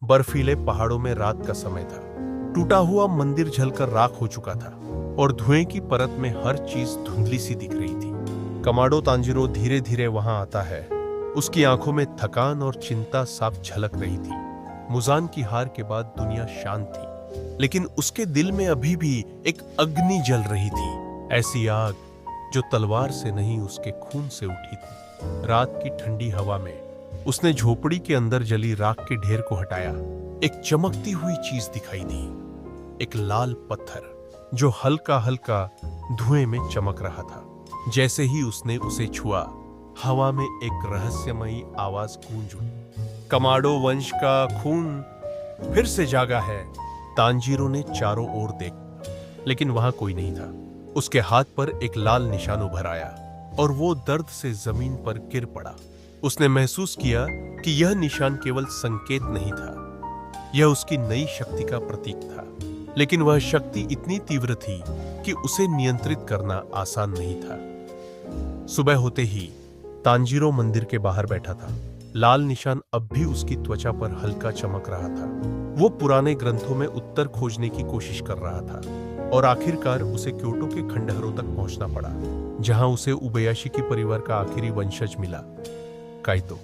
बर्फीले पहाड़ों में रात का समय था। टूटा हुआ मंदिर जलकर राख हो चुका था और धुएं की परत में हर चीज धुंधली सी दिख रही थी। कमाडो तांजीरो धीरे धीरे वहां आता है। उसकी आंखों में थकान और चिंता साफ झलक रही थी। मुजान की हार के बाद दुनिया शांत थी, लेकिन उसके दिल में अभी भी एक अग्नि जल रही थी, ऐसी आग जो तलवार से नहीं उसके खून से उठी थी। रात की ठंडी हवा में उसने झोपड़ी के अंदर जली राख के ढेर को हटाया। एक चमकती हुई चीज दिखाई दी, एक लाल पत्थर जो हल्का हल्का धुएं में चमक रहा था। जैसे ही उसने उसे छुआ, हवा में एक रहस्यमयी आवाज गूंज उठी, कमाडो वंश का खून फिर से जागा है। तांजीरो ने चारों ओर देखा, लेकिन वहां कोई नहीं था। उसके हाथ पर एक लाल निशान उभर आया और वो दर्द से जमीन पर गिर पड़ा। उसने महसूस किया कि यह निशान केवल संकेत नहीं था, यह उसकी नई शक्ति का प्रतीक था। लेकिन वह शक्ति इतनी तीव्र थी कि उसे नियंत्रित करना आसान नहीं था। सुबह होते ही तांजीरो मंदिर के बाहर बैठा था। लाल निशान अब भी उसकी त्वचा पर हल्का चमक रहा था। वो पुराने ग्रंथों में उत्तर खोजने की कोशिश कर रहा था और आखिरकार उसे क्योटो के खंडहरों तक पहुंचना पड़ा, जहां उसे उबयाशी की परिवार का आखिरी वंशज मिला, काइतो।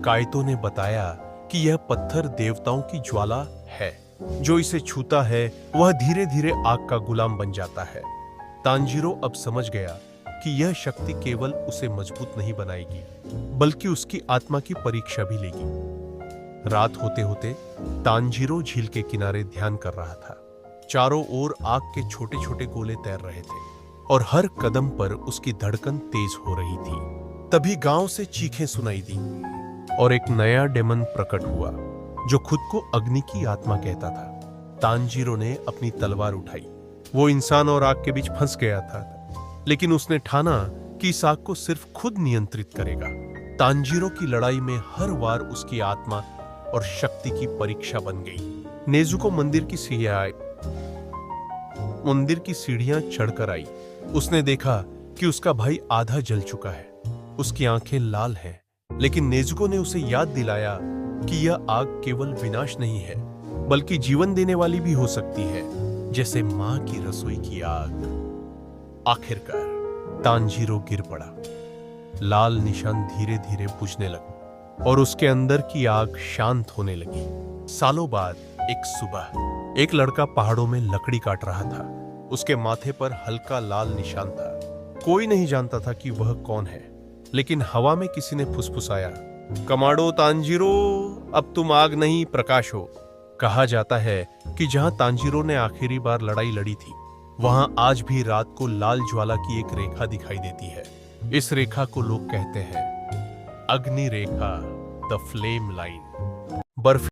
काइतो ने बताया कि यह पत्थर देवताओं की ज्वाला है। जो इसे छूता है वह धीरे धीरे आग का गुलाम बन जाता है। तांजीरो अब समझ गया कि यह शक्ति केवल उसे मजबूत नहीं बनाएगी, बल्कि उसकी आत्मा की परीक्षा भी लेगी। रात होते होते तांजीरो झील के किनारे ध्यान कर रहा था। चारों ओर आग के छोटे छोटे गोले तैर रहे थे और हर कदम पर उसकी धड़कन तेज हो रही थी। तभी गांव से चीखें सुनाई दी और एक नया डेमन प्रकट हुआ जो खुद को अग्नि की आत्मा कहता था। तांजीरो ने अपनी तलवार उठाई। वो इंसान और आग के बीच फंस गया था, लेकिन उसने ठाना कि इस आग को सिर्फ खुद नियंत्रित करेगा। तांजीरो की लड़ाई में हर वार उसकी आत्मा और शक्ति की परीक्षा बन गई। नेजुको मंदिर की सीढ़ियां चढ़कर आई। उसने देखा कि उसका भाई आधा जल चुका है। उसकी आंखें लाल हैं, लेकिन नेजुको ने उसे याद दिलाया कि यह आग केवल विनाश नहीं है, बल्कि जीवन देने वाली भी हो सकती है, जैसे मां की रसोई की आग। आखिरकार तांजीरो गिर पड़ा। लाल निशान धीरे धीरे बुझने लगा और उसके अंदर की आग शांत होने लगी। सालों बाद एक सुबह एक लड़का पहाड़ों में लकड़ी काट रहा था। उसके माथे पर हल्का लाल निशान था। कोई नहीं जानता था कि वह कौन है, लेकिन हवा में किसी ने फुसफुसाया, कमाडो तांजीरो, अब तुम आग नहीं प्रकाश हो। कहा जाता है कि जहां तांजीरो ने आखिरी बार लड़ाई लड़ी थी, वहां आज भी रात को लाल ज्वाला की एक रेखा दिखाई देती है। इस रेखा को लोग कहते हैं अग्नि रेखा, द फ्लेम लाइन। बर्फ